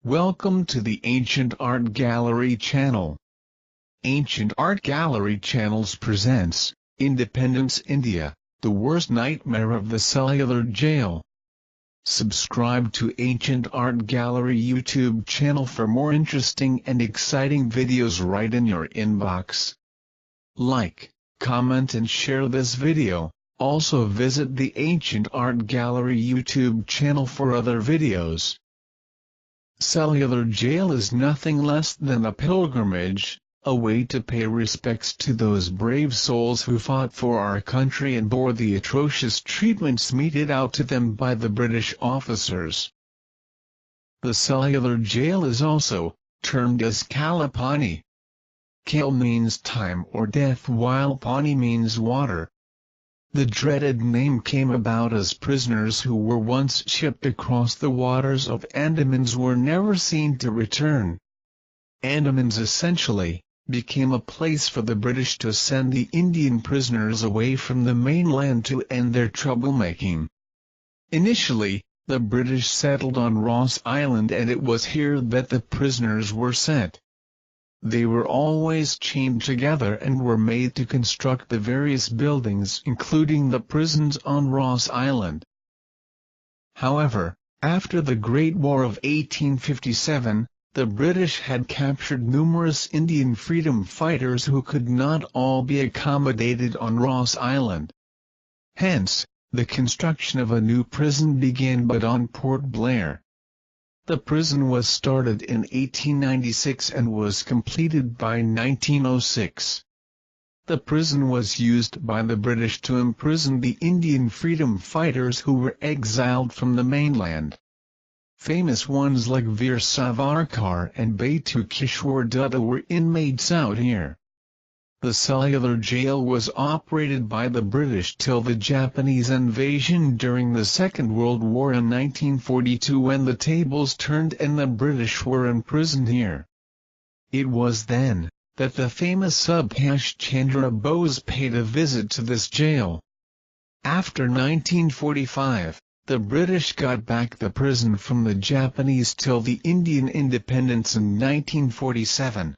Welcome to the Ancient Art Gallery channel. Ancient Art Gallery channels presents, Independence India, the worst nightmare of the cellular jail. Subscribe to Ancient Art Gallery YouTube channel for more interesting and exciting videos right in your inbox. Like, comment and share this video. Also visit the Ancient Art Gallery YouTube channel for other videos. Cellular jail is nothing less than a pilgrimage, a way to pay respects to those brave souls who fought for our country and bore the atrocious treatments meted out to them by the British officers. The cellular jail is also termed as Kalapani. Kal means time or death while Pani means water. The dreaded name came about as prisoners who were once shipped across the waters of Andamans were never seen to return. Andamans essentially became a place for the British to send the Indian prisoners away from the mainland to end their troublemaking. Initially, the British settled on Ross Island, and it was here that the prisoners were sent. They were always chained together and were made to construct the various buildings including the prisons on Ross Island. However, after the Great War of 1857, the British had captured numerous Indian freedom fighters who could not all be accommodated on Ross Island. Hence, the construction of a new prison began but on Port Blair. The prison was started in 1896 and was completed by 1906. The prison was used by the British to imprison the Indian freedom fighters who were exiled from the mainland. Famous ones like Veer Savarkar and Batu Kishore Dutta were inmates out here. The cellular jail was operated by the British till the Japanese invasion during the Second World War in 1942, when the tables turned and the British were imprisoned here. It was then that the famous Subhash Chandra Bose paid a visit to this jail. After 1945, the British got back the prison from the Japanese till the Indian independence in 1947.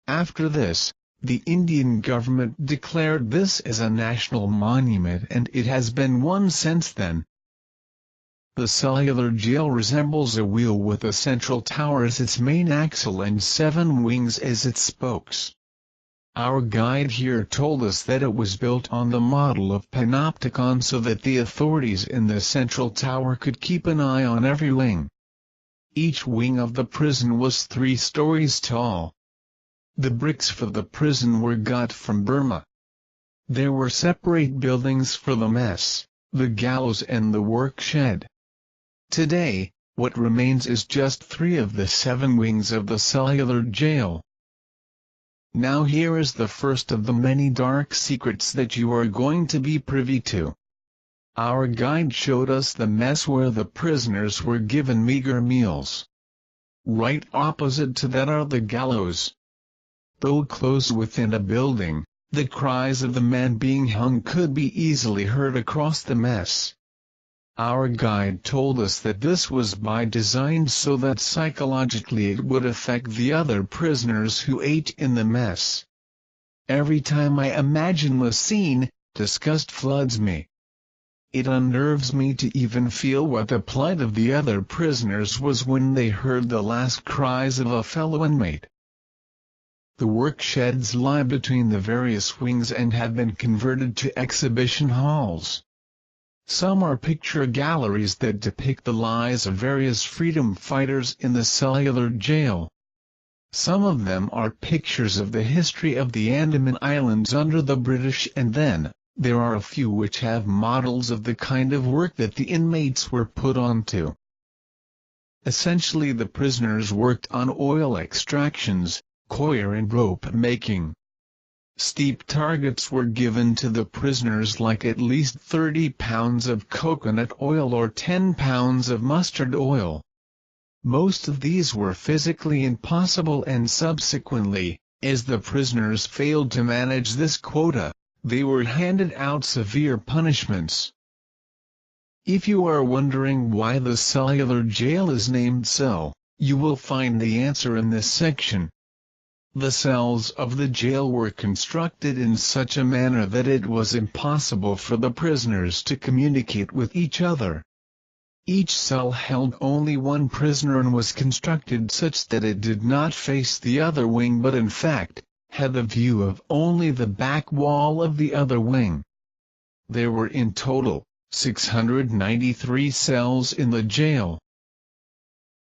After this, the Indian government declared this as a national monument, and it has been one since then. The cellular jail resembles a wheel with a central tower as its main axle and 7 wings as its spokes. Our guide here told us that it was built on the model of Panopticon so that the authorities in the central tower could keep an eye on every wing. Each wing of the prison was 3 stories tall. The bricks for the prison were got from Burma. There were separate buildings for the mess, the gallows and the work shed. Today, what remains is just 3 of the 7 wings of the cellular jail. Now here is the first of the many dark secrets that you are going to be privy to. Our guide showed us the mess where the prisoners were given meager meals. Right opposite to that are the gallows. Though close within a building, the cries of the man being hung could be easily heard across the mess. Our guide told us that this was by design so that psychologically it would affect the other prisoners who ate in the mess. Every time I imagine the scene, disgust floods me. It unnerves me to even feel what the plight of the other prisoners was when they heard the last cries of a fellow inmate. The work sheds lie between the various wings and have been converted to exhibition halls. Some are picture galleries that depict the lives of various freedom fighters in the cellular jail. Some of them are pictures of the history of the Andaman Islands under the British, and then there are a few which have models of the kind of work that the inmates were put onto. Essentially, the prisoners worked on oil extractions, coir and rope making. Steep targets were given to the prisoners, like at least 30 pounds of coconut oil or 10 pounds of mustard oil. Most of these were physically impossible, and subsequently, as the prisoners failed to manage this quota, they were handed out severe punishments. If you are wondering why the cellular jail is named so, You will find the answer in this section. The cells of the jail were constructed in such a manner that it was impossible for the prisoners to communicate with each other. Each cell held only one prisoner and was constructed such that it did not face the other wing but in fact, had the view of only the back wall of the other wing. There were in total, 693 cells in the jail.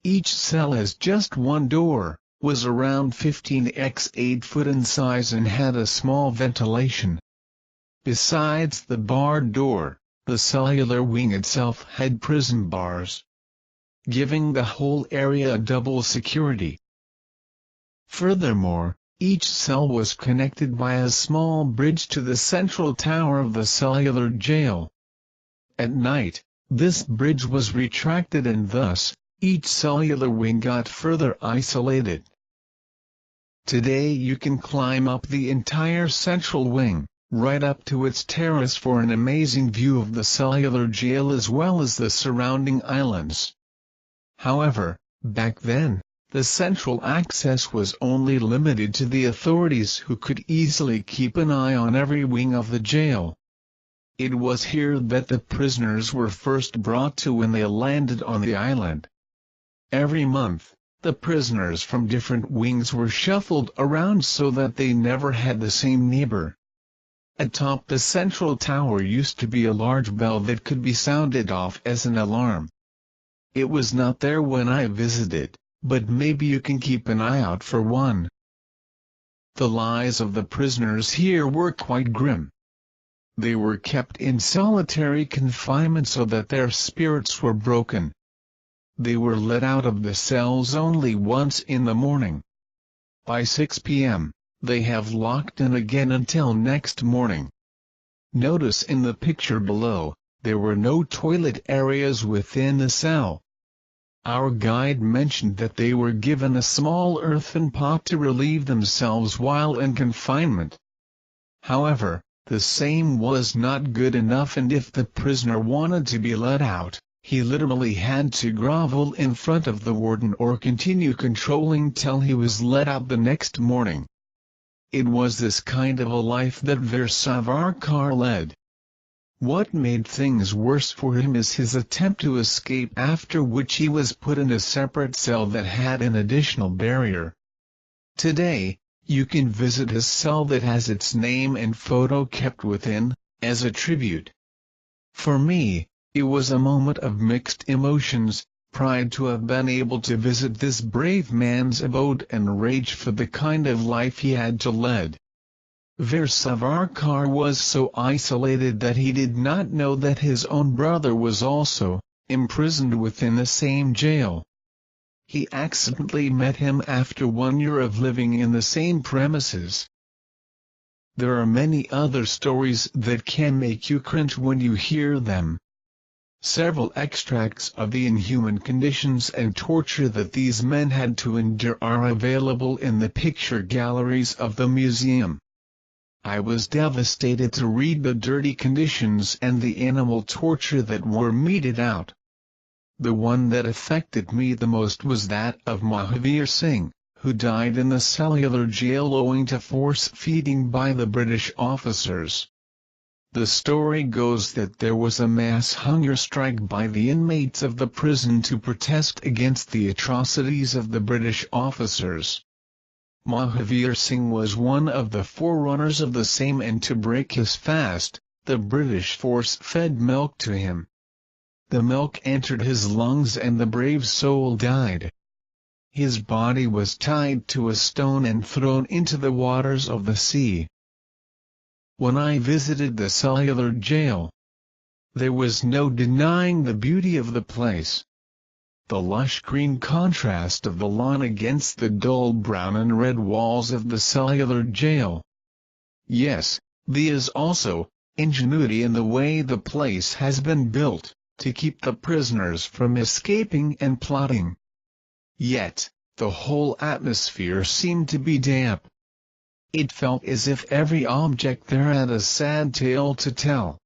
Each cell has just one door, was around 15 x 8 foot in size and had a small ventilation. Besides the barred door, the cellular wing itself had prison bars, giving the whole area a double security. Furthermore, each cell was connected by a small bridge to the central tower of the cellular jail. At night, this bridge was retracted and thus, each cellular wing got further isolated. Today you can climb up the entire central wing, right up to its terrace for an amazing view of the cellular jail as well as the surrounding islands. However, back then, the central access was only limited to the authorities who could easily keep an eye on every wing of the jail. It was here that the prisoners were first brought to when they landed on the island. Every month, the prisoners from different wings were shuffled around so that they never had the same neighbor. Atop the central tower used to be a large bell that could be sounded off as an alarm. It was not there when I visited, but maybe you can keep an eye out for one. The lives of the prisoners here were quite grim. They were kept in solitary confinement so that their spirits were broken. They were let out of the cells only once in the morning. By 6 p.m., they have locked in again until next morning. Notice in the picture below, there were no toilet areas within the cell. Our guide mentioned that they were given a small earthen pot to relieve themselves while in confinement. However, the same was not good enough and if the prisoner wanted to be let out, he literally had to grovel in front of the warden or continue controlling till he was let out the next morning. It was this kind of a life that Veer Savarkar led. What made things worse for him is his attempt to escape, after which he was put in a separate cell that had an additional barrier. Today, you can visit his cell that has its name and photo kept within, as a tribute. For me, it was a moment of mixed emotions, pride to have been able to visit this brave man's abode and rage for the kind of life he had to lead. Veer Savarkar was so isolated that he did not know that his own brother was also imprisoned within the same jail. He accidentally met him after 1 year of living in the same premises. There are many other stories that can make you cringe when you hear them. Several extracts of the inhuman conditions and torture that these men had to endure are available in the picture galleries of the museum. I was devastated to read the dirty conditions and the animal torture that were meted out. The one that affected me the most was that of Mahavir Singh, who died in the cellular jail owing to force feeding by the British officers. The story goes that there was a mass hunger strike by the inmates of the prison to protest against the atrocities of the British officers. Mahavir Singh was one of the forerunners of the same, and to break his fast, the British force fed milk to him. The milk entered his lungs and the brave soul died. His body was tied to a stone and thrown into the waters of the sea. When I visited the cellular jail, there was no denying the beauty of the place. The lush green contrast of the lawn against the dull brown and red walls of the cellular jail. Yes, there is also ingenuity in the way the place has been built, to keep the prisoners from escaping and plotting. Yet, the whole atmosphere seemed to be damp. It felt as if every object there had a sad tale to tell.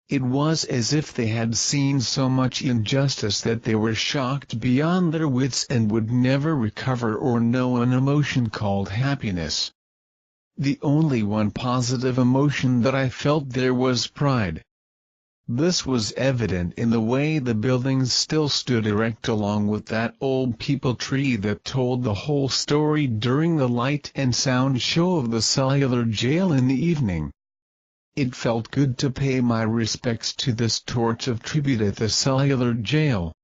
It was as if they had seen so much injustice that they were shocked beyond their wits and would never recover or know an emotion called happiness. The only one positive emotion that I felt there was pride. This was evident in the way the buildings still stood erect along with that old peepal tree that told the whole story during the light and sound show of the Cellular Jail in the evening. It felt good to pay my respects to this torch of tribute at the Cellular Jail.